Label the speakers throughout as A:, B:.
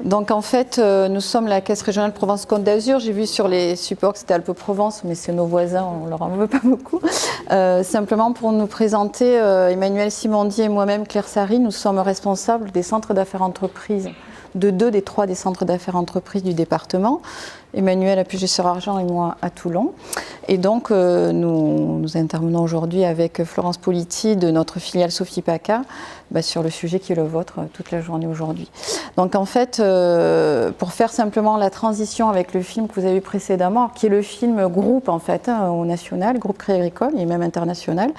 A: Donc en fait, nous sommes la Caisse régionale Provence-Côte d'Azur. J'ai vu sur les supports que c'était Alpes-Provence, mais c'est nos voisins, on leur en veut pas beaucoup. Simplement pour nous présenter, Emmanuel Simondi et moi-même, Claire Sary, nous sommes responsables des centres d'affaires entreprises, de 2 des 3 des centres d'affaires entreprises du département. Emmanuel à Puget-sur-Argent et moi à Toulon. Et donc nous intervenons aujourd'hui avec Florence Politi de notre filiale Sophie PACA sur le sujet qui est le vôtre toute la journée aujourd'hui. Donc en fait, pour faire simplement la transition avec le film que vous avez vu précédemment, qui est le film groupe en fait, au national, groupe Crédit Agricole et même international.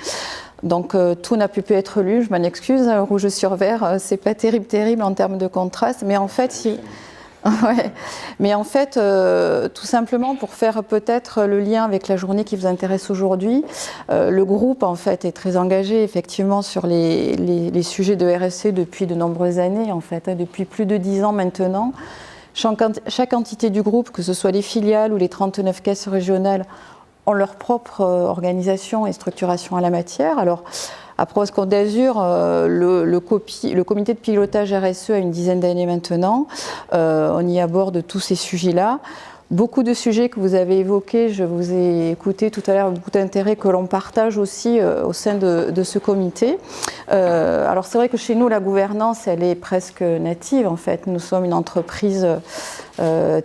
A: Donc tout n'a pu être lu, je m'en excuse, rouge sur vert, c'est pas terrible en termes de contraste, mais en fait si... Ouais. Mais en fait, tout simplement pour faire peut-être le lien avec la journée qui vous intéresse aujourd'hui, le groupe en fait est très engagé effectivement sur les sujets de RSE depuis de nombreuses années en fait, depuis plus de 10 ans maintenant. Chaque entité du groupe, que ce soit les filiales ou les 39 caisses régionales, ont leur propre organisation et structuration à la matière. Alors, à Provence-Côte d'Azur, le comité de pilotage RSE a une dizaine d'années maintenant. On y aborde tous ces sujets-là. Beaucoup de sujets que vous avez évoqués, je vous ai écouté tout à l'heure, beaucoup d'intérêts que l'on partage aussi au sein de ce comité. Alors c'est vrai que chez nous, la gouvernance, elle est presque native en fait. Nous sommes une entreprise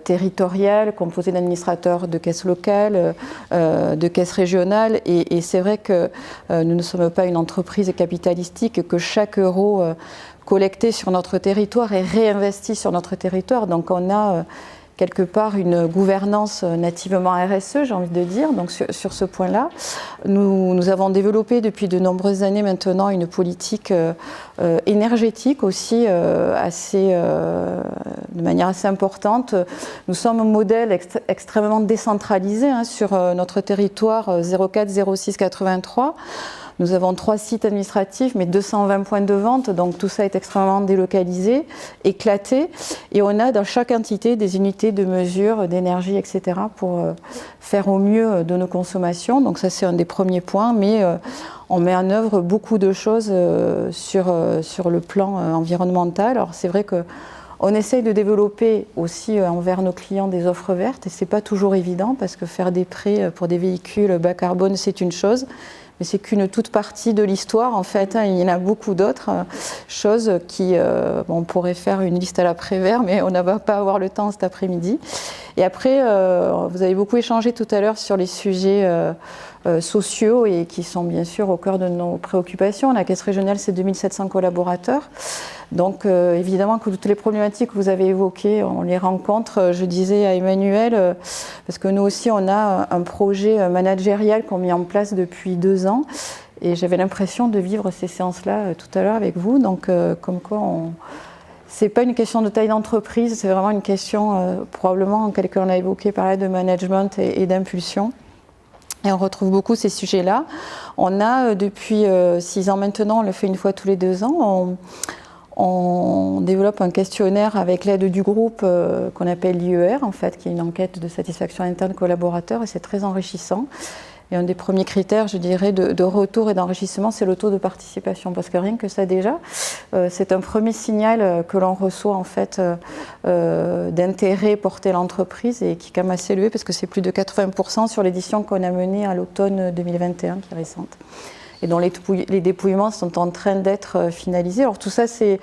A: territoriale, composée d'administrateurs de caisses locales, de caisses régionales. Et c'est vrai que nous ne sommes pas une entreprise capitalistique, que chaque euro collecté sur notre territoire est réinvesti sur notre territoire. Donc on a... quelque part une gouvernance nativement RSE, j'ai envie de dire. Donc sur ce point-là, nous avons développé depuis de nombreuses années maintenant une politique énergétique aussi de manière assez importante. Nous sommes un modèle extrêmement décentralisé sur notre territoire 04 06 83. Nous avons 3 sites administratifs, mais 220 points de vente, donc tout ça est extrêmement délocalisé, éclaté. Et on a dans chaque entité des unités de mesure d'énergie, etc., pour faire au mieux de nos consommations. Donc ça, c'est un des premiers points, mais on met en œuvre beaucoup de choses sur le plan environnemental. Alors c'est vrai qu'on essaye de développer aussi envers nos clients des offres vertes, et c'est pas toujours évident, parce que faire des prêts pour des véhicules bas carbone, c'est une chose. Mais c'est qu'une toute partie de l'histoire, en fait. Il y en a beaucoup d'autres choses qui... on pourrait faire une liste à l'après-vert, mais on ne va pas avoir le temps cet après-midi. Et après, vous avez beaucoup échangé tout à l'heure sur les sujets sociaux et qui sont bien sûr au cœur de nos préoccupations. La Caisse régionale, c'est 2700 collaborateurs. Donc évidemment que toutes les problématiques que vous avez évoquées, on les rencontre. Je disais à Emmanuel, parce que nous aussi on a un projet managérial qu'on a mis en place depuis 2 ans, et j'avais l'impression de vivre ces séances-là tout à l'heure avec vous. Donc comme quoi c'est pas une question de taille d'entreprise, c'est vraiment une question probablement, quelqu'un l'a évoqué, parlait de management et d'impulsion. Et on retrouve beaucoup ces sujets-là. On a depuis 6 ans maintenant, on le fait une fois tous les 2 ans. On développe un questionnaire avec l'aide du groupe qu'on appelle l'IER, en fait, qui est une enquête de satisfaction interne collaborateur, et c'est très enrichissant. Et un des premiers critères, je dirais, de retour et d'enrichissement, c'est le taux de participation, parce que rien que ça déjà, c'est un premier signal que l'on reçoit en fait d'intérêt porté à l'entreprise, et qui est quand même assez élevé, parce que c'est plus de 80% sur l'édition qu'on a menée à l'automne 2021, qui est récente, et dont les dépouillements sont en train d'être finalisés. Alors tout ça, c'est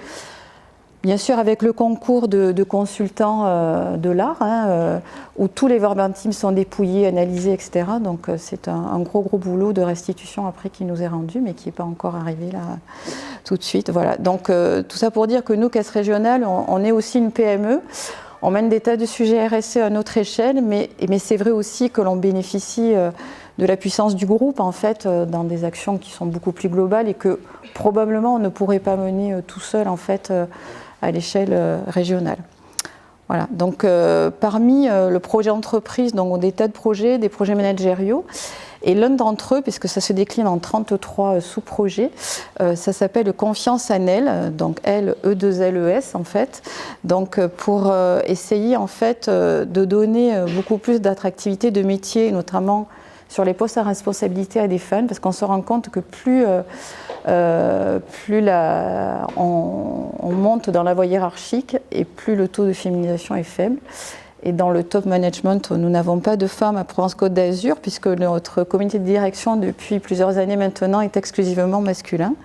A: bien sûr avec le concours de consultants de l'art, où tous les verbes intimes sont dépouillés, analysés, etc. Donc c'est un gros boulot de restitution après qui nous est rendu, mais qui n'est pas encore arrivé là tout de suite. Voilà. Donc tout ça pour dire que nous, Caisse régionale, on est aussi une PME. On mène des tas de sujets RSE à notre échelle, mais c'est vrai aussi que l'on bénéficie de la puissance du groupe, en fait, dans des actions qui sont beaucoup plus globales, et que probablement on ne pourrait pas mener tout seul, en fait, à l'échelle régionale. Voilà. Donc parmi le projet entreprise, donc des tas de projets, des projets managériaux, et l'un d'entre eux, puisque ça se décline en 33 sous-projets, ça s'appelle Confiance en elle, donc L, E2LES en fait, donc pour essayer en fait de donner beaucoup plus d'attractivité de métiers, notamment sur les postes à responsabilité à des femmes, parce qu'on se rend compte que plus on monte dans la voie hiérarchique et plus le taux de féminisation est faible. Et dans le top management, nous n'avons pas de femmes à Provence-Côte d'Azur, puisque notre comité de direction, depuis plusieurs années maintenant, est exclusivement masculin.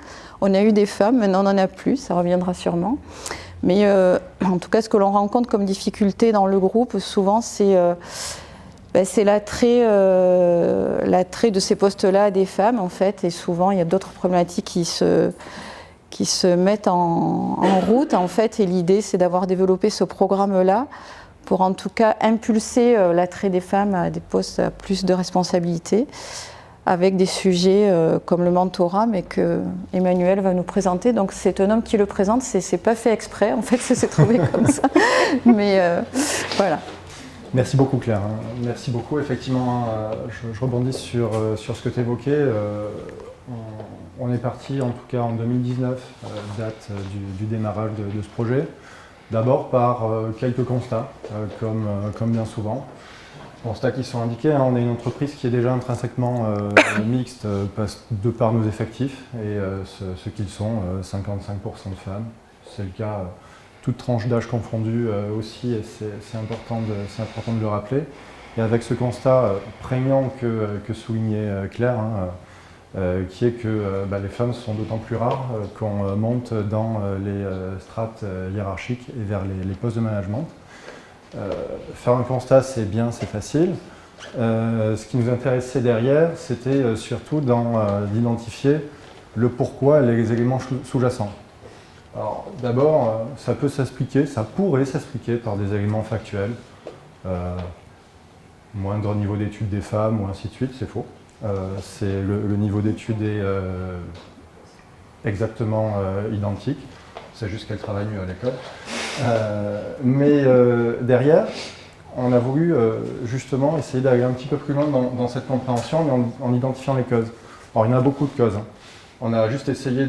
A: On a eu des femmes, maintenant on n'en a plus, ça reviendra sûrement. Mais en tout cas, ce que l'on rencontre comme difficulté dans le groupe, souvent, c'est l'attrait de ces postes-là à des femmes, en fait. Et souvent, il y a d'autres problématiques qui se mettent en route, en fait. Et l'idée, c'est d'avoir développé ce programme-là pour, en tout cas, impulser l'attrait des femmes à des postes à plus de responsabilité, avec des sujets comme le mentorat, mais que Emmanuel va nous présenter. Donc c'est un homme qui le présente, c'est pas fait exprès, en fait, ça s'est trouvé comme ça. Mais voilà.
B: Merci beaucoup Claire, merci beaucoup. Effectivement, je rebondis sur ce que tu évoquais. On est parti, en tout cas en 2019, date du démarrage de ce projet. D'abord par quelques constats, comme bien souvent. Constats qui sont indiqués, on est une entreprise qui est déjà intrinsèquement mixte de par nos effectifs et ce qu'ils sont, 55% de femmes. C'est le cas, toute tranche d'âge confondue aussi, et c'est important de le rappeler. Et avec ce constat prégnant que soulignait Claire, qui est que les femmes sont d'autant plus rares qu'on monte dans les strates hiérarchiques et vers les postes de management. Faire un constat, c'est bien, c'est facile. Ce qui nous intéressait derrière, c'était surtout d'identifier le pourquoi et les éléments sous-jacents. Alors, d'abord, ça pourrait s'expliquer par des éléments factuels. Moindre niveau d'études des femmes, ou ainsi de suite, c'est faux. Le niveau d'études est exactement identique. C'est juste qu'elle travaille mieux à l'école. Mais derrière, on a voulu justement essayer d'aller un petit peu plus loin dans cette compréhension en identifiant les causes. Alors il y en a beaucoup de causes. On a juste essayé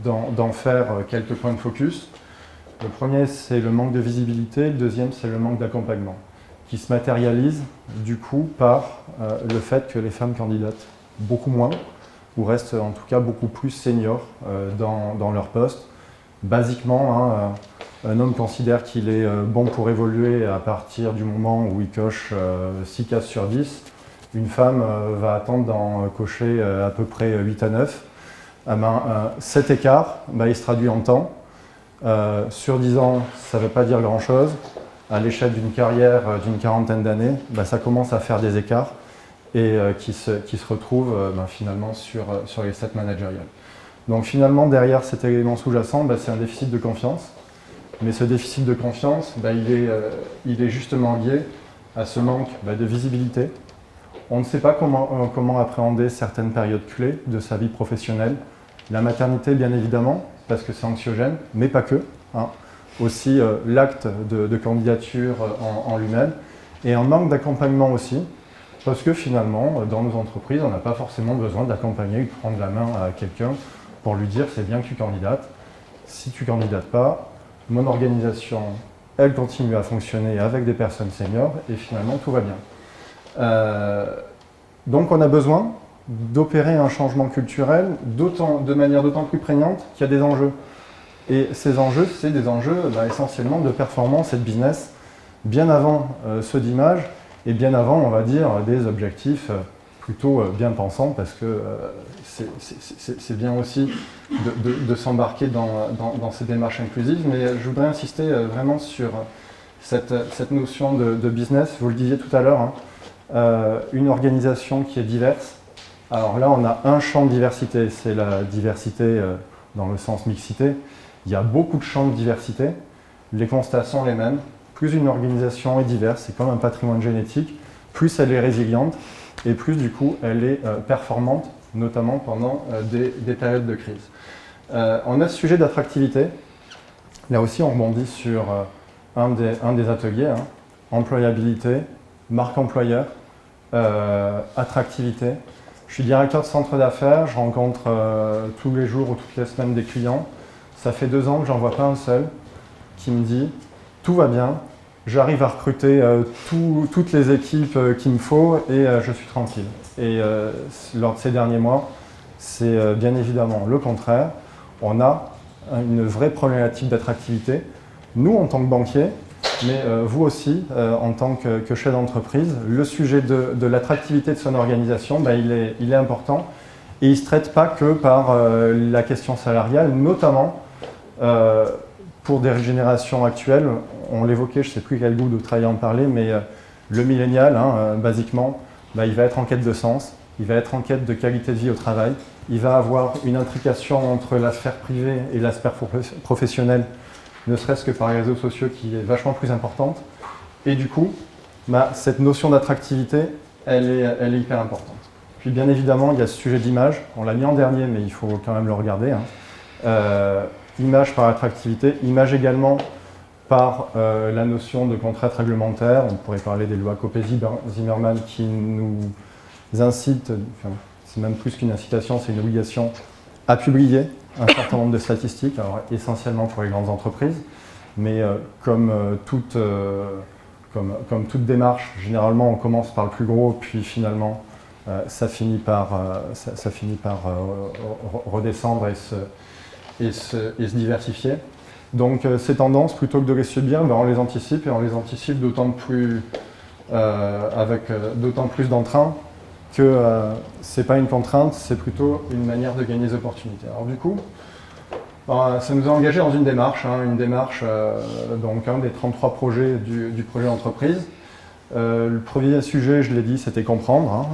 B: d'en faire quelques points de focus. Le premier, c'est le manque de visibilité. Le deuxième, c'est le manque d'accompagnement, qui se matérialise du coup par le fait que les femmes candidatent beaucoup moins, ou restent en tout cas beaucoup plus seniors dans leur poste. Basiquement, un homme considère qu'il est bon pour évoluer à partir du moment où il coche 6 cases sur 10. Une femme va attendre d'en cocher à peu près 8 à 9. Cet écart, il se traduit en temps. Sur 10 ans, ça ne veut pas dire grand-chose. À l'échelle d'une carrière d'une quarantaine d'années, ça commence à faire des écarts et qui se retrouvent finalement sur les stats managériales. Donc finalement, derrière cet élément sous-jacent, c'est un déficit de confiance. Mais ce déficit de confiance, il est justement lié à ce manque de visibilité. On ne sait pas comment appréhender certaines périodes clés de sa vie professionnelle. La maternité, bien évidemment, parce que c'est anxiogène, mais pas que. Aussi l'acte de candidature en lui-même. Et un manque d'accompagnement aussi, parce que finalement, dans nos entreprises, on n'a pas forcément besoin d'accompagner ou de prendre la main à quelqu'un pour lui dire c'est bien que tu candidates. Si tu ne candidates pas, mon organisation, elle continue à fonctionner avec des personnes seniors et finalement tout va bien. Donc on a besoin d'opérer un changement culturel de manière d'autant plus prégnante qu'il y a des enjeux. Et ces enjeux, c'est des enjeux essentiellement de performance et de business, bien avant ceux d'image et bien avant, on va dire, des objectifs plutôt bien pensants, parce que c'est bien aussi de s'embarquer dans ces démarches inclusives. Mais je voudrais insister vraiment sur cette notion de business. Vous le disiez tout à l'heure, une organisation qui est diverse. Alors là, on a un champ de diversité, c'est la diversité dans le sens mixité. Il y a beaucoup de champs de diversité. Les constats sont les mêmes. Plus une organisation est diverse, c'est comme un patrimoine génétique, plus elle est résiliente et plus du coup elle est performante, notamment pendant des périodes de crise. On a ce sujet d'attractivité. Là aussi, on rebondit sur un des ateliers, employabilité, marque employeur, attractivité. Je suis directeur de centre d'affaires, je rencontre tous les jours ou toutes les semaines des clients. Ça fait 2 ans que j'en vois pas un seul qui me dit « tout va bien, j'arrive à recruter toutes les équipes qu'il me faut et je suis tranquille. Et lors de ces derniers mois, c'est bien évidemment le contraire. On a une vraie problématique d'attractivité. Nous, en tant que banquiers, mais vous aussi, en tant que chef d'entreprise, le sujet de l'attractivité de son organisation, il est important. Et il ne se traite pas que par la question salariale, notamment pour des générations actuelles. On l'évoquait, je ne sais plus quel goût de travailler en parler, mais le millénial, basiquement, il va être en quête de sens, il va être en quête de qualité de vie au travail, il va avoir une intrication entre la sphère privée et la sphère professionnelle, ne serait-ce que par les réseaux sociaux qui est vachement plus importante. Et du coup, cette notion d'attractivité, elle est hyper importante. Puis bien évidemment, il y a ce sujet d'image, on l'a mis en dernier, mais il faut quand même le regarder. Image par attractivité, image également par la notion de contrainte réglementaire. On pourrait parler des lois Copé-Zimmermann qui nous incitent, c'est même plus qu'une incitation, c'est une obligation à publier un certain nombre de statistiques, alors essentiellement pour les grandes entreprises, mais comme toute démarche, généralement on commence par le plus gros, puis finalement ça finit par redescendre et se diversifier. Donc ces tendances, plutôt que de les subir, on les anticipe et on les anticipe d'autant plus avec d'autant plus d'entrain que ce n'est pas une contrainte, c'est plutôt une manière de gagner des opportunités. Alors du coup, ça nous a engagé dans une démarche donc un des 33 projets du projet d'entreprise. Le premier sujet, je l'ai dit, c'était comprendre,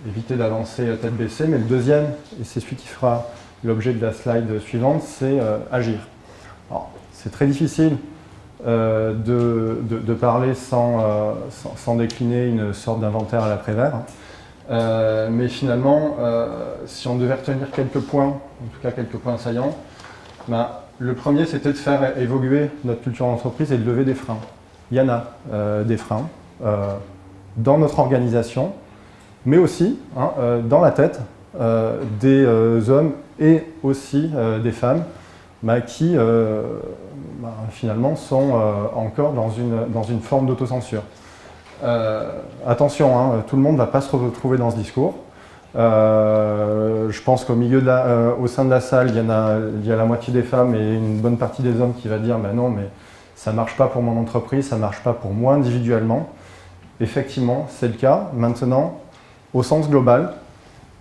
B: éviter d'avancer tête baissée, mais le deuxième, et c'est celui qui fera l'objet de la slide suivante, c'est agir. C'est très difficile de parler sans décliner une sorte d'inventaire à la Prévert. Mais finalement, si on devait retenir quelques points, en tout cas quelques points saillants, le premier c'était de faire évoluer notre culture d'entreprise et de lever des freins. Il y en a des freins dans notre organisation, mais aussi dans la tête des hommes et aussi des femmes qui finalement sont encore dans une forme d'autocensure. Attention, tout le monde ne va pas se retrouver dans ce discours. Je pense au sein de la salle, il y a la moitié des femmes et une bonne partie des hommes qui va dire non, mais ça ne marche pas pour mon entreprise, ça ne marche pas pour moi individuellement. Effectivement, c'est le cas. Maintenant, au sens global,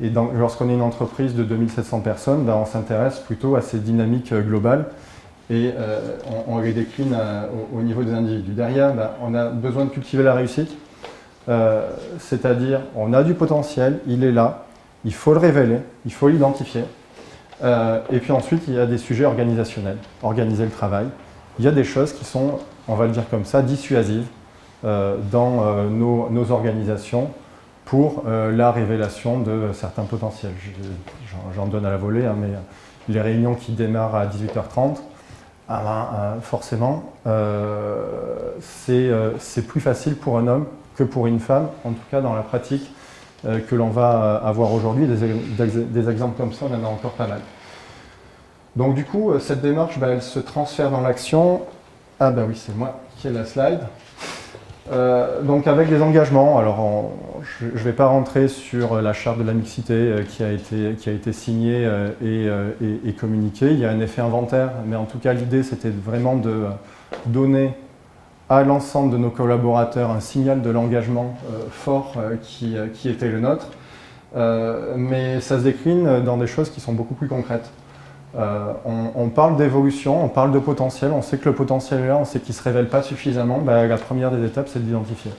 B: et lorsqu'on est une entreprise de 2700 personnes, on s'intéresse plutôt à ces dynamiques globales et on les décline au niveau des individus. Derrière, on a besoin de cultiver la réussite, c'est-à-dire on a du potentiel, il est là, il faut le révéler, il faut l'identifier. Et puis ensuite, il y a des sujets organisationnels, organiser le travail. Il y a des choses qui sont, on va le dire comme ça, dissuasives dans nos organisations pour la révélation de certains potentiels. J'en donne à la volée, mais les réunions qui démarrent à 18h30, forcément, c'est plus facile pour un homme que pour une femme, en tout cas dans la pratique que l'on va avoir aujourd'hui. Des exemples comme ça, on en a encore pas mal. Donc du coup, cette démarche, elle se transfère dans l'action. Ah oui, c'est moi qui ai la slide. Donc avec des engagements, alors je ne vais pas rentrer sur la charte de la mixité qui a été signée et communiquée. Il y a un effet inventaire, mais en tout cas l'idée c'était vraiment de donner à l'ensemble de nos collaborateurs un signal de l'engagement fort qui était le nôtre. Mais ça se décline dans des choses qui sont beaucoup plus concrètes. On parle d'évolution, on parle de potentiel, on sait que le potentiel est là, on sait qu'il ne se révèle pas suffisamment. La première des étapes, c'est de l'identifier.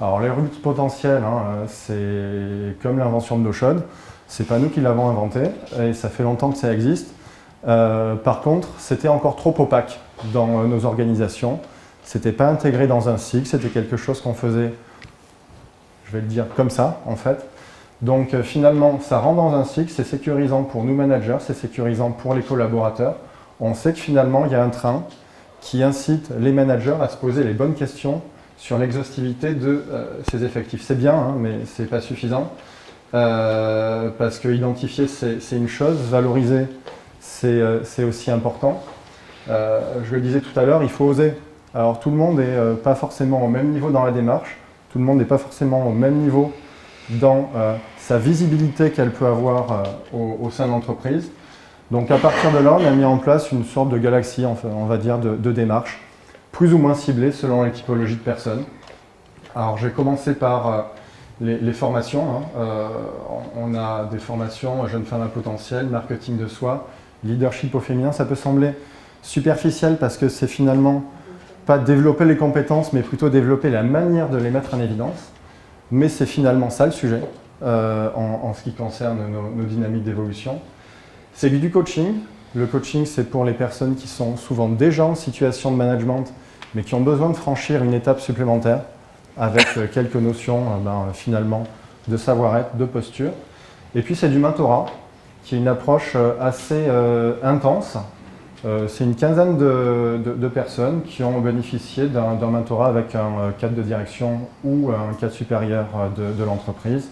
B: Alors les routes potentielles, c'est comme l'invention de l'eau chaude, c'est pas nous qui l'avons inventé et ça fait longtemps que ça existe. Par contre, c'était encore trop opaque dans nos organisations, c'était pas intégré dans un cycle, c'était quelque chose qu'on faisait, je vais le dire comme ça en fait. Donc finalement, ça rentre dans un cycle, c'est sécurisant pour nous managers, c'est sécurisant pour les collaborateurs. On sait que finalement, il y a un train qui incite les managers à se poser les bonnes questions sur l'exhaustivité de ces effectifs. C'est bien, mais ce n'est pas suffisant, parce que identifier, c'est une chose, valoriser, c'est aussi important. Je le disais tout à l'heure, il faut oser. Alors tout le monde n'est pas forcément au même niveau dans la démarche, tout le monde n'est pas forcément au même niveau dans sa visibilité qu'elle peut avoir au sein de l'entreprise. Donc à partir de là, on a mis en place une sorte de galaxie, enfin, on va dire, de démarches, plus ou moins ciblées selon les typologies de personnes. Alors je vais commencer par les formations. On a des formations jeunes femmes à potentiel, marketing de soi, leadership au féminin. Ça peut sembler superficiel parce que c'est finalement pas développer les compétences, mais plutôt développer la manière de les mettre en évidence. Mais c'est finalement ça le sujet en ce qui concerne nos dynamiques d'évolution. C'est du coaching. Le coaching, c'est pour les personnes qui sont souvent déjà en situation de management, mais qui ont besoin de franchir une étape supplémentaire avec quelques notions finalement de savoir-être, de posture. Et puis c'est du mentorat, qui est une approche assez intense. C'est une quinzaine de personnes qui ont bénéficié d'un mentorat avec un cadre de direction ou un cadre supérieur de l'entreprise,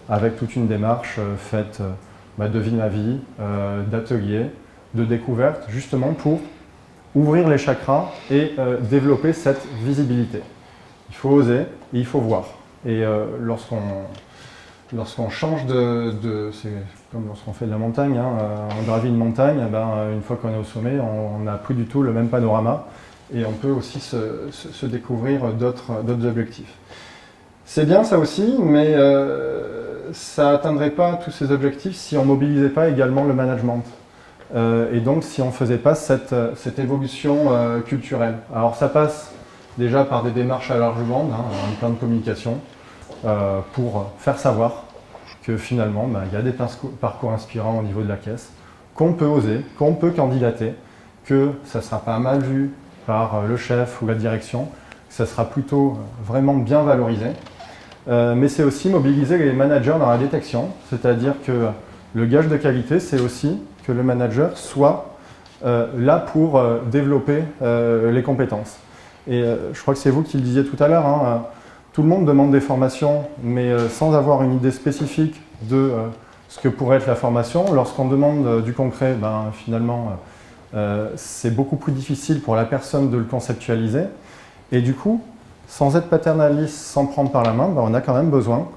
B: avec toute une démarche faite de vie ma vie, d'ateliers, de découvertes, justement pour ouvrir les chakras et développer cette visibilité. Il faut oser et il faut voir. Et lorsqu'on change c'est comme lorsqu'on fait de la montagne, on gravit une montagne, une fois qu'on est au sommet, on n'a plus du tout le même panorama et on peut aussi se découvrir d'autres objectifs. C'est bien ça aussi, mais ça n'atteindrait pas tous ces objectifs si on ne mobilisait pas également le management. Et donc si on ne faisait pas cette évolution culturelle. Alors ça passe déjà par des démarches à large bande, un plan de communication, pour faire savoir que finalement il y a des parcours inspirants au niveau de la caisse, qu'on peut oser, qu'on peut candidater, que ça ne sera pas mal vu par le chef ou la direction, que ça sera plutôt vraiment bien valorisé. Mais c'est aussi mobiliser les managers dans la détection, c'est-à-dire que le gage de qualité, c'est aussi que le manager soit là pour développer les compétences. Et je crois que c'est vous qui le disiez tout à l'heure, tout le monde demande des formations, mais sans avoir une idée spécifique de ce que pourrait être la formation. Lorsqu'on demande du concret, finalement, c'est beaucoup plus difficile pour la personne de le conceptualiser. Et du coup, sans être paternaliste, sans prendre par la main, on a quand même besoin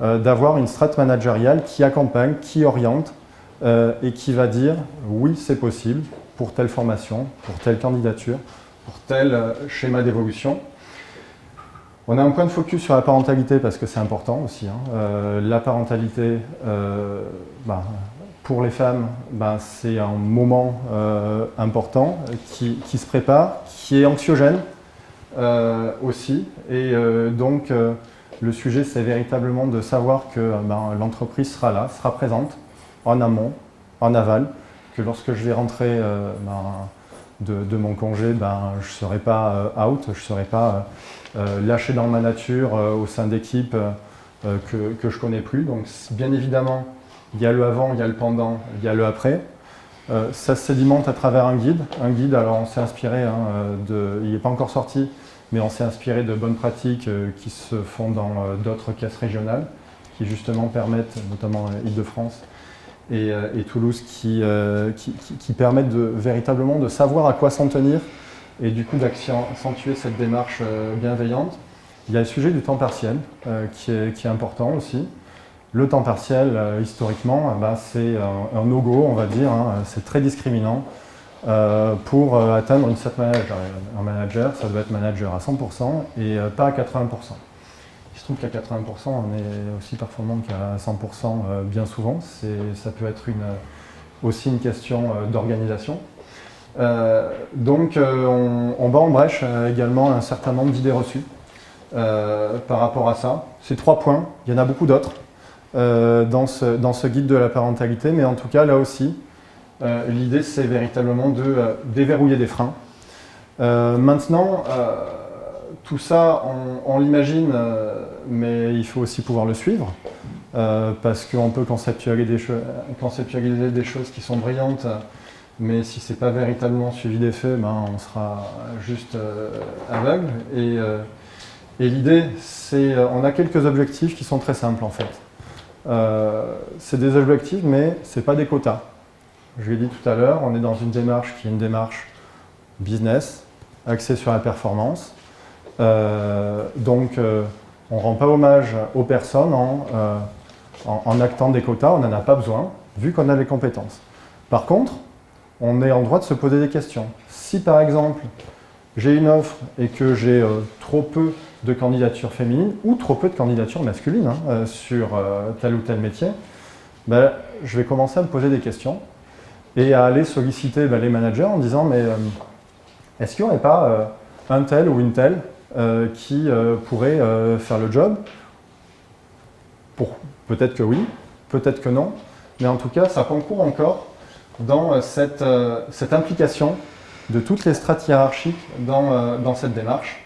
B: d'avoir une strate managériale qui accompagne, qui oriente et qui va dire oui, c'est possible pour telle formation, pour telle candidature, pour tel schéma d'évolution. On a un point de focus sur la parentalité parce que c'est important aussi. La parentalité, pour les femmes, c'est un moment important qui se prépare, qui est anxiogène aussi. Et donc, le sujet, c'est véritablement de savoir que l'entreprise sera là, sera présente, en amont, en aval, que lorsque je vais rentrer de mon congé, je ne serai pas out, je ne serai pas lâché dans ma nature au sein d'équipes que je ne connais plus. Donc bien évidemment, il y a le avant, il y a le pendant, il y a le après. Ça se sédimente à travers un guide. Un guide, alors on s'est inspiré, il n'est pas encore sorti, mais on s'est inspiré de bonnes pratiques qui se font dans d'autres caisses régionales, qui justement permettent, notamment Île-de-France, et Toulouse qui permettent véritablement de savoir à quoi s'en tenir et du coup d'accentuer cette démarche bienveillante. Il y a le sujet du temps partiel qui est important aussi. Le temps partiel, historiquement, c'est un no-go, on va dire, c'est très discriminant pour atteindre une certaine manager. Un manager, ça doit être manager à 100% et pas à 80%. Il se trouve qu'à 80%, on est aussi performant qu'à 100% bien souvent. Ça peut être aussi une question d'organisation. Donc on bat en brèche également un certain nombre d'idées reçues par rapport à ça. Ces 3 points, il y en a beaucoup d'autres dans ce guide de la parentalité, mais en tout cas là aussi, l'idée c'est véritablement de déverrouiller des freins. Maintenant, tout ça, on l'imagine, mais il faut aussi pouvoir le suivre, parce qu'on peut conceptualiser des choses qui sont brillantes, mais si ce n'est pas véritablement suivi des faits, on sera juste aveugle. Et l'idée, c'est, on a quelques objectifs qui sont très simples en fait. C'est des objectifs, mais ce n'est pas des quotas. Je l'ai dit tout à l'heure, on est dans une démarche qui est une démarche business, axé sur la performance. Donc, on ne rend pas hommage aux personnes en actant des quotas, on n'en a pas besoin, vu qu'on a les compétences. Par contre, on est en droit de se poser des questions. Si par exemple, j'ai une offre et que j'ai trop peu de candidatures féminines ou trop peu de candidatures masculines sur tel ou tel métier, ben, je vais commencer à me poser des questions et à aller solliciter les managers en disant mais est-ce qu'il n'y aurait pas un tel ou une telle qui pourrait faire le job? Peut-être que oui, peut-être que non, mais en tout cas ça concourt encore dans cette implication de toutes les strates hiérarchiques dans cette démarche.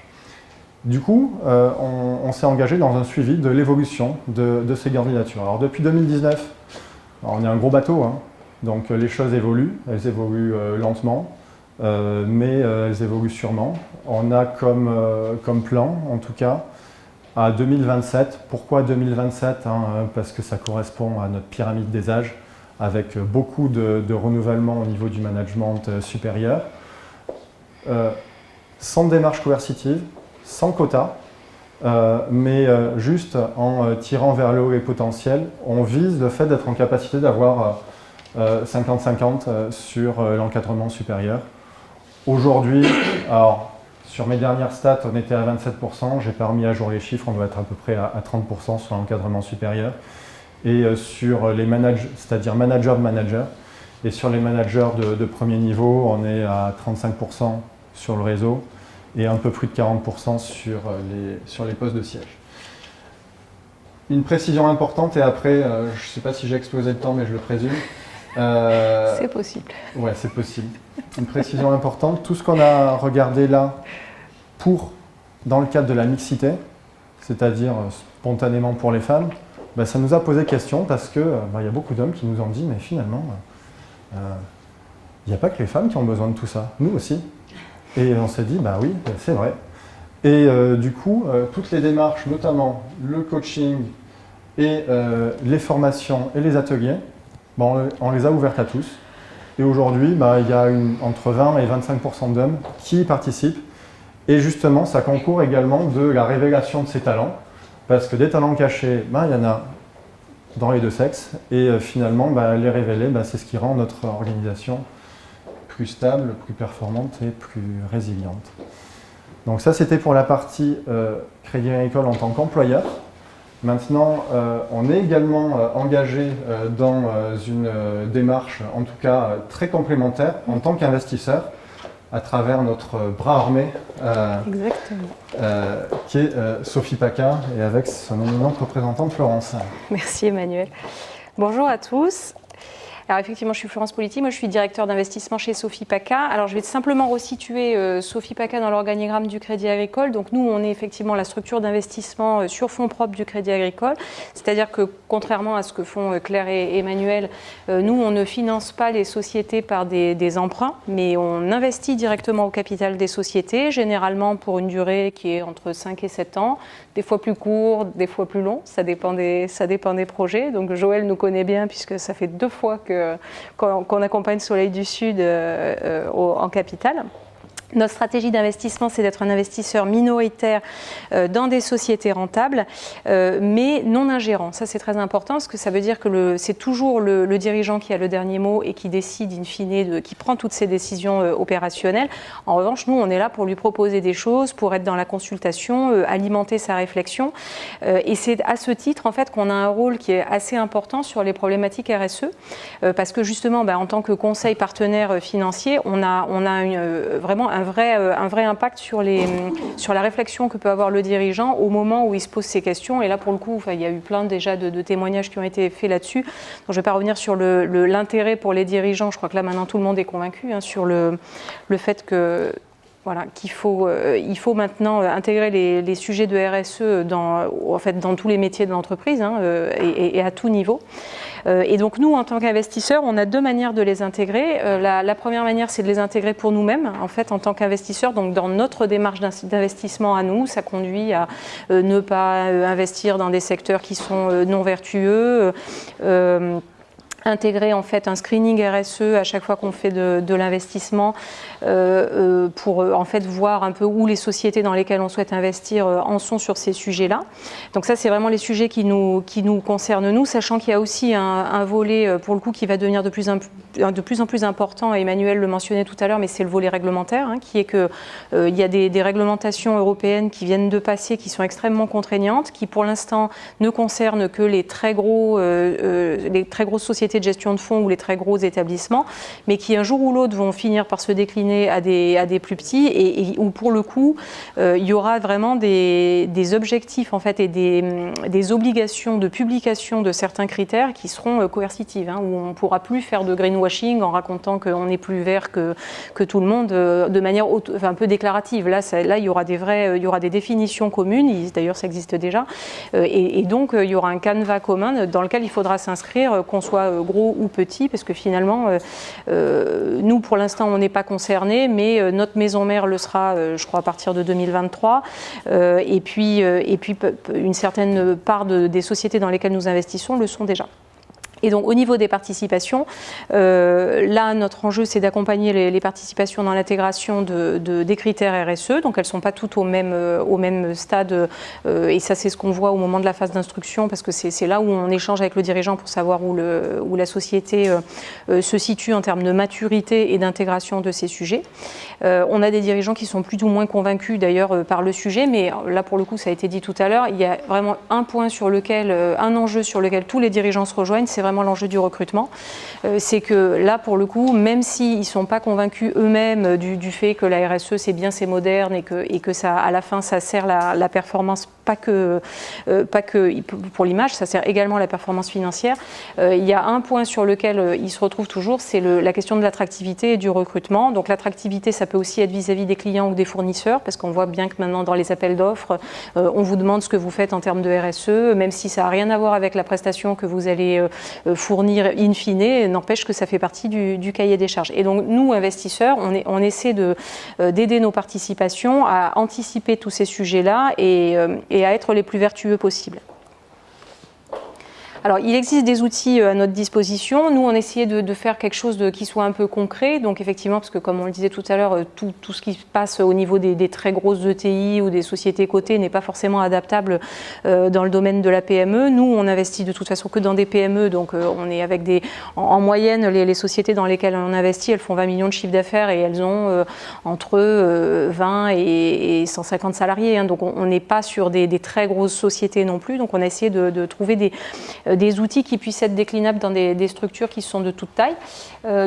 B: Du coup, on s'est engagé dans un suivi de l'évolution de ces candidatures. Alors depuis 2019, on est un gros bateau, hein, donc les choses évoluent, elles évoluent lentement, mais elles évoluent sûrement. On a comme plan, en tout cas, à 2027. Pourquoi 2027 ? Parce que ça correspond à notre pyramide des âges, avec beaucoup de renouvellement au niveau du management supérieur, sans démarche coercitive, sans quota, mais juste en tirant vers le haut les potentiels, on vise le fait d'être en capacité d'avoir 50-50 sur l'encadrement supérieur. Aujourd'hui, alors sur mes dernières stats, on était à 27%, j'ai pas remis à jour les chiffres, on doit être à peu près à 30% sur l'encadrement supérieur. Et sur les managers, c'est-à-dire manager de manager, et sur les managers de premier niveau, on est à 35% sur le réseau et un peu plus de 40% sur les postes de siège. Une précision importante, et après, je ne sais pas si j'ai explosé le temps, mais je le présume.
A: C'est possible.
B: Ouais, c'est possible. Une précision importante, tout ce qu'on a regardé là dans le cadre de la mixité, c'est-à-dire spontanément pour les femmes, ben, ça nous a posé question parce que y a beaucoup d'hommes qui nous ont dit mais finalement, il n'y a pas que les femmes qui ont besoin de tout ça, nous aussi. Et on s'est dit, bah oui, c'est vrai. Et du coup, toutes les démarches, notamment le coaching et les formations et les ateliers, on les a ouvertes à tous. Et aujourd'hui, il y a entre 20 et 25% d'hommes qui y participent. Et justement, ça concourt également de la révélation de ces talents. Parce que des talents cachés, il y en a dans les deux sexes. Et finalement, les révéler, c'est ce qui rend notre organisation plus stable, plus performante et plus résiliente. Donc ça, c'était pour la partie Crédit Agricole en tant qu'employeur. Maintenant, on est également engagé dans une démarche, en tout cas très complémentaire, en tant qu'investisseur, à travers notre bras armé, qui est Sophie Paca, et avec son éminente représentante Florence.
C: Merci Emmanuel. Bonjour à tous. Alors effectivement, je suis Florence Politi, moi je suis directeur d'investissement chez Sophie Paca. Alors je vais simplement resituer Sophie Paca dans l'organigramme du Crédit Agricole. Donc nous, on est effectivement la structure d'investissement sur fonds propres du Crédit Agricole. C'est-à-dire que contrairement à ce que font Claire et Emmanuel, nous, on ne finance pas les sociétés par des emprunts, mais on investit directement au capital des sociétés, généralement pour une durée qui est entre 5 et 7 ans, des fois plus court, des fois plus long, ça dépend des projets. Donc Joël nous connaît bien puisque ça fait 2 fois qu'on accompagne Soleil du Sud en capital. Notre stratégie d'investissement, c'est d'être un investisseur minoritaire dans des sociétés rentables, mais non ingérant. Ça, c'est très important parce que ça veut dire que c'est toujours le dirigeant qui a le dernier mot et qui décide, in fine, qui prend toutes ces décisions opérationnelles. En revanche, nous, on est là pour lui proposer des choses, pour être dans la consultation, alimenter sa réflexion. Et c'est à ce titre, en fait, qu'on a un rôle qui est assez important sur les problématiques RSE, parce que justement, en tant que conseil partenaire financier, on a vraiment un vrai impact sur la réflexion que peut avoir le dirigeant au moment où il se pose ces questions. Et là, pour le coup, il y a eu plein déjà de témoignages qui ont été faits là-dessus. Donc, je ne vais pas revenir sur l'intérêt pour les dirigeants. Je crois que là, maintenant, tout le monde est convaincu sur le fait que qu'il faut maintenant intégrer les sujets de RSE dans tous les métiers de l'entreprise et à tout niveau. Et donc nous, en tant qu'investisseurs, on a 2 manières de les intégrer. La première manière, c'est de les intégrer pour nous-mêmes, en fait, en tant qu'investisseurs. Donc dans notre démarche d'investissement à nous, ça conduit à ne pas investir dans des secteurs qui sont non vertueux, intégrer en fait un screening RSE à chaque fois qu'on fait de l'investissement pour en fait voir un peu où les sociétés dans lesquelles on souhaite investir en sont sur ces sujets-là. Donc ça, c'est vraiment les sujets qui nous concernent nous, sachant qu'il y a aussi un volet pour le coup qui va devenir de plus en plus important. Emmanuel le mentionnait tout à l'heure, mais c'est le volet réglementaire, qui est que il y a des réglementations européennes qui viennent de passer, qui sont extrêmement contraignantes, qui pour l'instant ne concernent que les très grosses sociétés de gestion de fonds ou les très gros établissements, mais qui un jour ou l'autre vont finir par se décliner à des plus petits et où pour le coup il y aura vraiment des objectifs en fait et des obligations de publication de certains critères qui seront coercitives, où on ne pourra plus faire de greenwashing en racontant qu'on est plus vert que tout le monde de manière un peu déclarative. Là il y aura des définitions communes, d'ailleurs ça existe déjà, et donc il y aura un canevas commun dans lequel il faudra s'inscrire, qu'on soit gros ou petit, parce que finalement, nous pour l'instant on n'est pas concernés, mais notre maison mère le sera, je crois, à partir de 2023, et puis une certaine part des sociétés dans lesquelles nous investissons le sont déjà. Et donc au niveau des participations, là notre enjeu c'est d'accompagner les participations dans l'intégration des critères RSE, donc elles ne sont pas toutes au même stade, et ça c'est ce qu'on voit au moment de la phase d'instruction, parce que c'est là où on échange avec le dirigeant pour savoir où la société se situe en termes de maturité et d'intégration de ces sujets. On a des dirigeants qui sont plus ou moins convaincus d'ailleurs par le sujet, mais là pour le coup ça a été dit tout à l'heure, il y a vraiment un enjeu sur lequel tous les dirigeants se rejoignent, c'est vraiment l'enjeu du recrutement. C'est que là, pour le coup, même s'ils ne sont pas convaincus eux-mêmes du fait que la RSE, c'est bien, c'est moderne et que ça, à la fin, ça sert la performance, pas que pour l'image, ça sert également la performance financière. Il y a un point sur lequel ils se retrouvent toujours, c'est la question de l'attractivité et du recrutement. Donc l'attractivité, ça peut aussi être vis-à-vis des clients ou des fournisseurs, parce qu'on voit bien que maintenant, dans les appels d'offres, on vous demande ce que vous faites en termes de RSE, même si ça n'a rien à voir avec la prestation que vous allez fournir in fine, n'empêche que ça fait partie du cahier des charges. Et donc nous, investisseurs, on essaie d'aider nos participations à anticiper tous ces sujets-là et à être les plus vertueux possibles. Alors, il existe des outils à notre disposition. Nous, on essayait de faire quelque chose qui soit un peu concret. Donc, effectivement, parce que comme on le disait tout à l'heure, tout ce qui se passe au niveau des très grosses ETI ou des sociétés cotées n'est pas forcément adaptable dans le domaine de la PME. Nous, on investit de toute façon que dans des PME. Donc, on est avec en moyenne, les sociétés dans lesquelles on investit, elles font 20 millions de chiffre d'affaires et elles ont entre 20 et 150 salariés. Donc, on n'est pas sur des très grosses sociétés non plus. Donc, on a essayé de trouver des outils qui puissent être déclinables dans des structures qui sont de toute taille.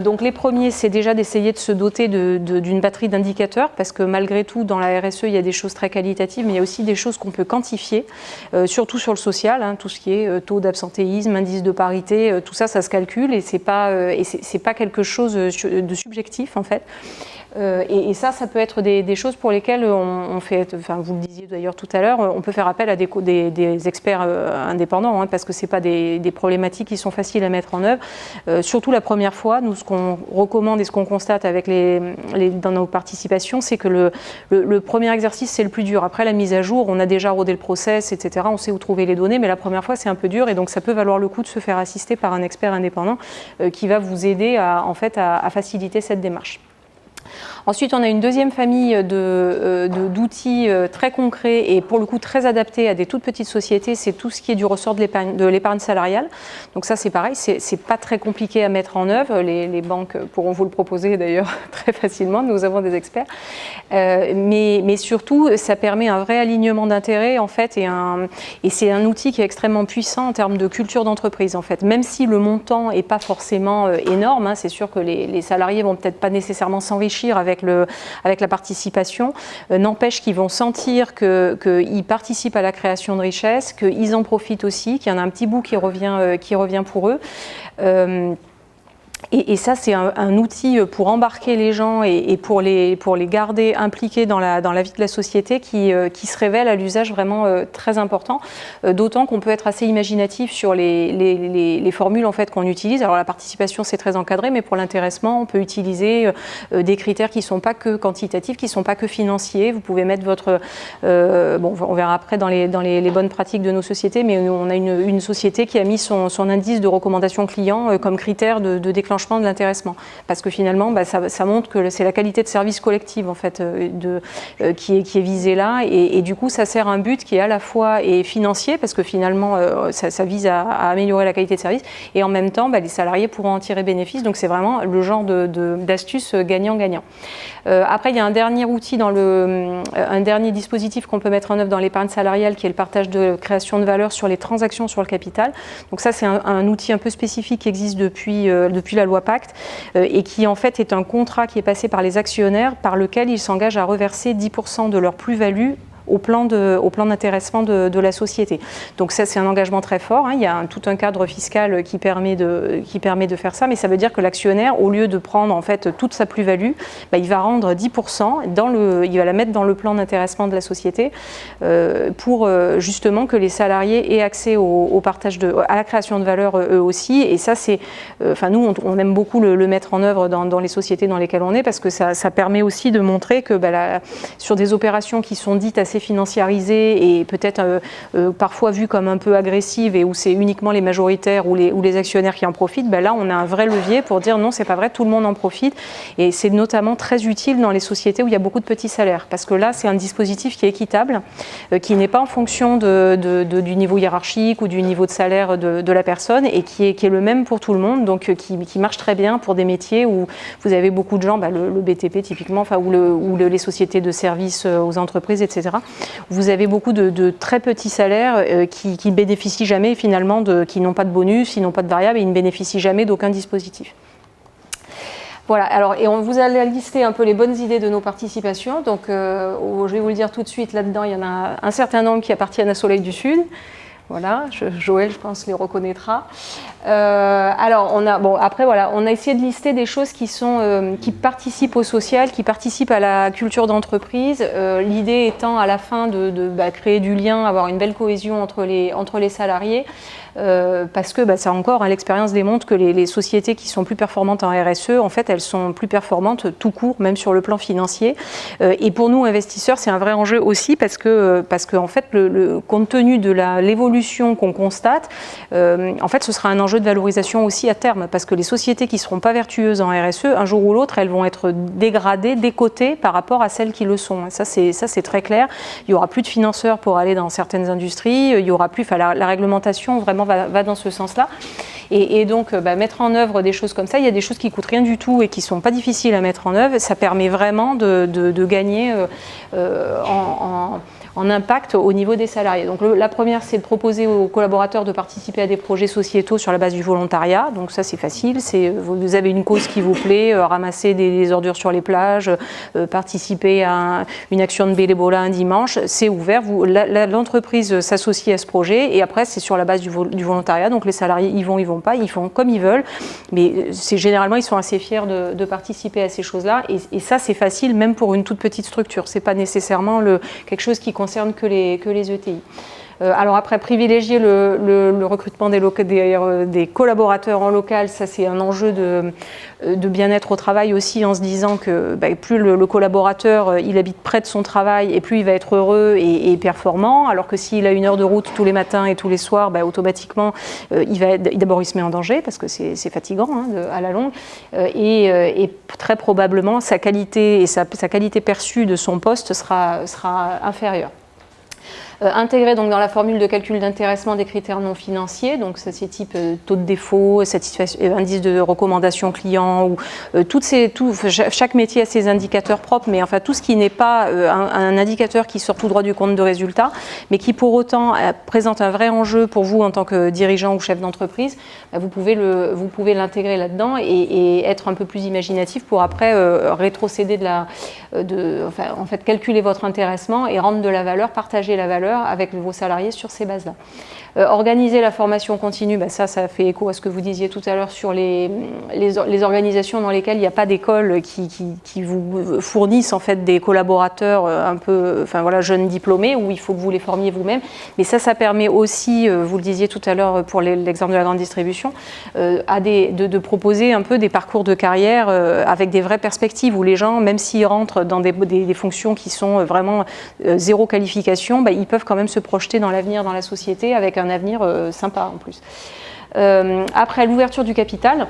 C: Donc les premiers, c'est déjà d'essayer de se doter d'une batterie d'indicateurs, parce que malgré tout, dans la RSE, il y a des choses très qualitatives, mais il y a aussi des choses qu'on peut quantifier, surtout sur le social, tout ce qui est taux d'absentéisme, indice de parité, tout ça, ça se calcule et c'est pas quelque chose de subjectif en fait. Et ça peut être des choses pour lesquelles on fait, enfin vous le disiez d'ailleurs tout à l'heure, on peut faire appel à des experts indépendants, parce que c'est pas des problématiques qui sont faciles à mettre en œuvre. Surtout la première fois, nous ce qu'on recommande et ce qu'on constate avec dans nos participations, c'est que le premier exercice c'est le plus dur. Après la mise à jour, on a déjà rodé le process, etc. On sait où trouver les données, mais la première fois c'est un peu dur et donc ça peut valoir le coup de se faire assister par un expert indépendant qui va vous aider à faciliter cette démarche. Ensuite, on a une deuxième famille d'outils très concrets et pour le coup très adaptés à des toutes petites sociétés. C'est tout ce qui est du ressort de l'épargne salariale. Donc ça, c'est pareil, c'est pas très compliqué à mettre en œuvre. Les banques pourront vous le proposer d'ailleurs très facilement. Nous avons des experts. Mais surtout, ça permet un vrai alignement d'intérêts en fait et c'est un outil qui est extrêmement puissant en termes de culture d'entreprise en fait. Même si le montant est pas forcément énorme, c'est sûr que les salariés vont peut-être pas nécessairement s'enrichir avec la participation, n'empêche qu'ils vont sentir qu'ils participent à la création de richesse, qu'ils en profitent aussi, qu'il y en a un petit bout qui revient pour eux. Et ça, c'est un outil pour embarquer les gens et pour les garder impliqués dans la vie de la société qui se révèle à l'usage vraiment très important. D'autant qu'on peut être assez imaginatif sur les formules en fait, qu'on utilise. Alors la participation, c'est très encadré, mais pour l'intéressement, on peut utiliser des critères qui ne sont pas que quantitatifs, qui ne sont pas que financiers. Vous pouvez mettre votre... bon, on verra après dans les bonnes pratiques de nos sociétés, mais on a une société qui a mis son indice de recommandation client comme critère de déclenchement de l'intéressement, parce que finalement ça montre que c'est la qualité de service collective en fait qui est visée là, et du coup ça sert un but qui est à la fois financier, parce que finalement ça vise à améliorer la qualité de service, et en même temps les salariés pourront en tirer bénéfice, donc c'est vraiment le genre d'astuce gagnant-gagnant. Après il y a un dernier outil un dernier dispositif qu'on peut mettre en œuvre dans l'épargne salariale, qui est le partage de création de valeur sur les transactions sur le capital. Donc ça c'est un outil un peu spécifique qui existe depuis la loi Pacte, et qui en fait est un contrat qui est passé par les actionnaires, par lequel ils s'engagent à reverser 10% de leur plus-value au plan d'intéressement de la société. Donc ça, c'est un engagement très fort, hein. Il y a tout un cadre fiscal qui permet de faire ça, mais ça veut dire que l'actionnaire, au lieu de prendre en fait toute sa plus-value, il va rendre 10%, il va la mettre dans le plan d'intéressement de la société pour justement que les salariés aient accès au partage à la création de valeur eux aussi. Et ça, c'est, nous, on aime beaucoup le mettre en œuvre dans les sociétés dans lesquelles on est, parce que ça permet aussi de montrer que sur des opérations qui sont dites assez financiarisées et peut-être parfois vues comme un peu agressives, et où c'est uniquement les majoritaires ou les actionnaires qui en profitent, là on a un vrai levier pour dire non, c'est pas vrai, tout le monde en profite. Et c'est notamment très utile dans les sociétés où il y a beaucoup de petits salaires, parce que là c'est un dispositif qui est équitable, qui n'est pas en fonction du niveau hiérarchique ou du niveau de salaire de la personne, et qui est le même pour tout le monde, donc qui marche très bien pour des métiers où vous avez beaucoup de gens, le BTP typiquement, ou les sociétés de services aux entreprises, etc. Vous avez beaucoup de très petits salaires qui bénéficient jamais finalement, qui n'ont pas de bonus, qui n'ont pas de variable, et ils ne bénéficient jamais d'aucun dispositif. Voilà, alors, et on vous a listé un peu les bonnes idées de nos participations. Donc je vais vous le dire tout de suite, là-dedans il y en a un certain nombre qui appartiennent à Soleil du Sud. Voilà, Joël, je pense, les reconnaîtra. Alors, on a essayé de lister des choses qui participent au social, qui participent à la culture d'entreprise. L'idée étant à la fin de créer du lien, avoir une belle cohésion entre les salariés. Parce que ça encore, l'expérience démontre que les sociétés qui sont plus performantes en RSE, en fait, elles sont plus performantes tout court, même sur le plan financier. Et pour nous, investisseurs, c'est un vrai enjeu aussi, parce que en fait, compte tenu de l'évolution qu'on constate, en fait, ce sera un enjeu de valorisation aussi à terme, parce que les sociétés qui ne seront pas vertueuses en RSE, un jour ou l'autre, elles vont être dégradées, décotées par rapport à celles qui le sont. Ça, c'est très clair. Il n'y aura plus de financeurs pour aller dans certaines industries. Il y aura plus, la réglementation vraiment va dans ce sens-là. Et donc, mettre en œuvre des choses comme ça, il y a des choses qui coûtent rien du tout et qui sont pas difficiles à mettre en œuvre. Ça permet vraiment de gagner en impact au niveau des salariés. Donc la première, c'est de proposer aux collaborateurs de participer à des projets sociétaux sur la base du volontariat. Donc ça, c'est facile. Vous avez une cause qui vous plaît, ramasser des ordures sur les plages, participer à une action de bénévolat un dimanche, c'est ouvert. L'entreprise s'associe à ce projet, et après, c'est sur la base du volontariat. Donc les salariés y vont pas, ils font comme ils veulent. Mais généralement, ils sont assez fiers de participer à ces choses-là. Et ça, c'est facile, même pour une toute petite structure. C'est pas nécessairement quelque chose qui concerne que les ETI. Alors après, privilégier le recrutement des collaborateurs en local, ça c'est un enjeu de bien-être au travail aussi, en se disant que plus le collaborateur il habite près de son travail, et plus il va être heureux et performant, alors que s'il a 1 heure de route tous les matins et tous les soirs, automatiquement d'abord il se met en danger, parce que c'est fatigant à la longue, et très probablement sa qualité et sa qualité perçue de son poste sera inférieure. Intégrer donc dans la formule de calcul d'intéressement des critères non financiers, donc ça c'est type taux de défaut, indice de recommandation client, ou chaque métier a ses indicateurs propres, mais enfin tout ce qui n'est pas un indicateur qui sort tout droit du compte de résultat, mais qui pour autant présente un vrai enjeu pour vous en tant que dirigeant ou chef d'entreprise, vous pouvez l'intégrer là-dedans et être un peu plus imaginatif pour après rétrocéder calculer votre intéressement et rendre de la valeur, partager la valeur l'heure avec vos salariés sur ces bases-là. Organiser la formation continue, ça fait écho à ce que vous disiez tout à l'heure sur les organisations dans lesquelles il n'y a pas d'école qui vous fournissent en fait des collaborateurs un peu, jeunes diplômés, où il faut que vous les formiez vous-même. Mais ça permet aussi, vous le disiez tout à l'heure pour l'exemple de la grande distribution, de proposer un peu des parcours de carrière avec des vraies perspectives où les gens, même s'ils rentrent dans des fonctions qui sont vraiment zéro qualification, ils peuvent quand même se projeter dans l'avenir dans la société avec un avenir sympa en plus. Après l'ouverture du capital,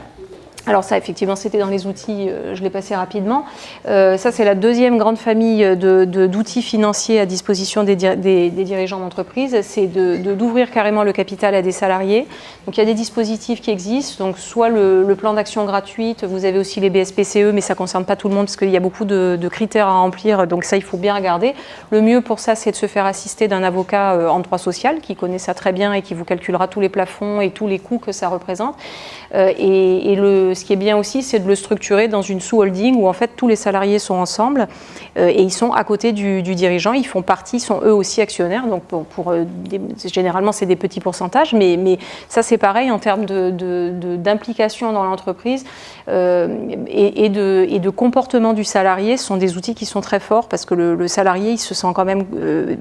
C: alors ça effectivement c'était dans les outils, je l'ai passé rapidement. Ça c'est la deuxième grande famille d'outils financiers à disposition des dirigeants d'entreprise, c'est d'ouvrir carrément le capital à des salariés. Donc il y a des dispositifs qui existent, donc soit le plan d'action gratuite, vous avez aussi les BSPCE, mais ça ne concerne pas tout le monde parce qu'il y a beaucoup de critères à remplir, donc ça il faut bien regarder. Le mieux pour ça c'est de se faire assister d'un avocat en droit social qui connaît ça très bien et qui vous calculera tous les plafonds et tous les coûts que ça représente. Ce qui est bien aussi, c'est de le structurer dans une sous-holding où en fait tous les salariés sont ensemble et ils sont à côté du dirigeant, ils font partie, ils sont eux aussi actionnaires. Donc généralement c'est des petits pourcentages, mais ça c'est pareil en termes d'implication dans l'entreprise et de comportement du salarié. Ce sont des outils qui sont très forts parce que le salarié il se sent quand même,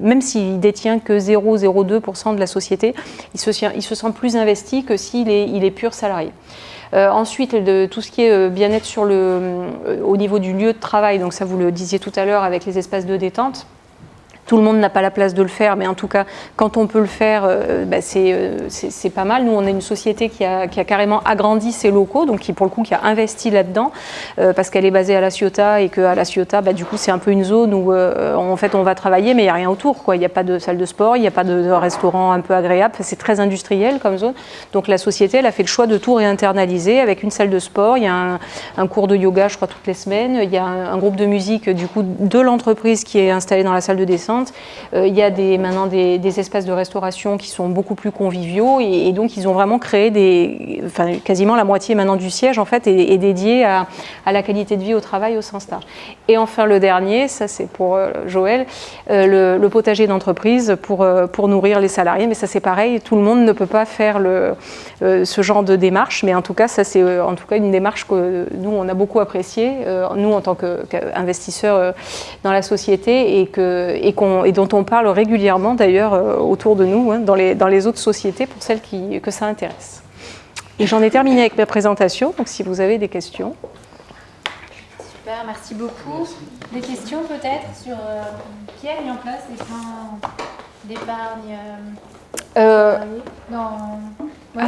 C: même s'il détient que 0,02% de la société, il se sent plus investi que s'il est pur salarié. Ensuite, tout ce qui est bien-être au niveau du lieu de travail, donc ça vous le disiez tout à l'heure avec les espaces de détente. Tout le monde n'a pas la place de le faire, mais en tout cas, quand on peut le faire, c'est pas mal. Nous, on est une société qui a carrément agrandi ses locaux, donc qui, pour le coup, qui a investi là-dedans, parce qu'elle est basée à La Ciotat et qu'à La Ciotat, du coup, c'est un peu une zone où, en fait, on va travailler, mais il n'y a rien autour, quoi. Il n'y a pas de salle de sport, il n'y a pas de restaurant un peu agréable. C'est très industriel comme zone. Donc, la société, elle a fait le choix de tout réinternaliser avec une salle de sport. Il y a un cours de yoga, je crois, toutes les semaines. Il y a un groupe de musique, du coup, de l'entreprise qui est installé dans la salle de descente. Il y a maintenant des espaces de restauration qui sont beaucoup plus conviviaux et donc ils ont vraiment créé quasiment la moitié maintenant du siège en fait est dédié à la qualité de vie au travail au sens large. Et enfin le dernier, ça c'est pour Joël, le potager d'entreprise pour nourrir les salariés, mais ça c'est pareil, tout le monde ne peut pas faire ce genre de démarche, mais en tout cas ça c'est en tout cas une démarche que nous on a beaucoup appréciée, nous en tant qu'investisseurs dans la société et dont on parle régulièrement d'ailleurs autour de nous, dans les autres sociétés pour celles que ça intéresse. Et j'en ai terminé avec ma présentation, donc si vous avez des questions.
D: Super, merci beaucoup. Des questions peut-être sur qui a mis en place les plans d'épargne
C: Ah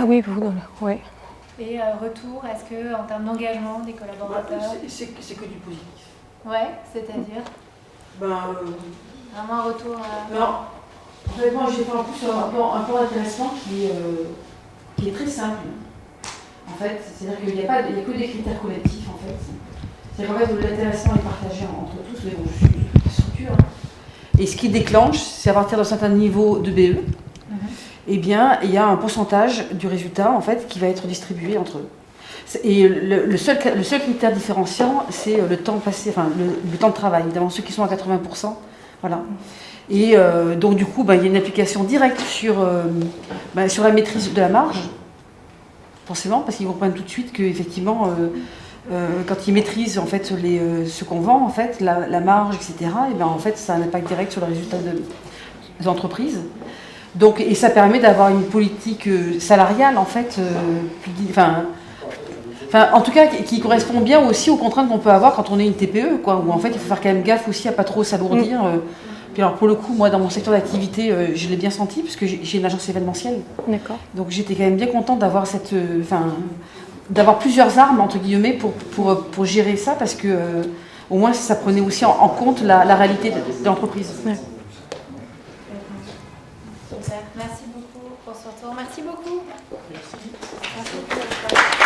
C: oui, ouais.
D: Et retour, est-ce que en termes d'engagement des collaborateurs,
E: c'est que du positif.
D: Ouais, c'est-à-dire vraiment un retour à...
E: Non, honnêtement, j'ai fait en plus un plan d'intéressement qui est très simple. En fait, c'est-à-dire qu'il n'y a que des critères collectifs en fait. C'est-à-dire qu'en fait, l'intéressement est partagé entre tous, mais bon, je suis une structure. Et ce qui déclenche, c'est à partir d'un certain niveau de BE, eh bien, il y a un pourcentage du résultat en fait qui va être distribué entre eux. Et le seul critère différenciant, c'est le temps passé, le temps de travail. Évidemment, ceux qui sont à 80%, voilà. Et donc du coup, il y a une application directe sur la maîtrise de la marge, forcément, parce qu'ils comprennent tout de suite qu'effectivement, quand ils maîtrisent en fait ce qu'on vend, en fait, la marge, etc. Et en fait, ça a un impact direct sur le résultat des entreprises. Donc, et ça permet d'avoir une politique salariale en fait, en tout cas, qui correspond bien aussi aux contraintes qu'on peut avoir quand on est une TPE, quoi, où en fait il faut faire quand même gaffe aussi à pas trop s'alourdir. Puis alors pour le coup, moi dans mon secteur d'activité, je l'ai bien senti parce que j'ai une agence événementielle.
C: D'accord.
E: Donc j'étais quand même bien contente d'avoir d'avoir plusieurs armes entre guillemets pour gérer ça parce que au moins ça prenait aussi en compte la réalité de l'entreprise.
C: Ouais.
D: Super, merci beaucoup pour ce retour. Merci beaucoup. Merci beaucoup.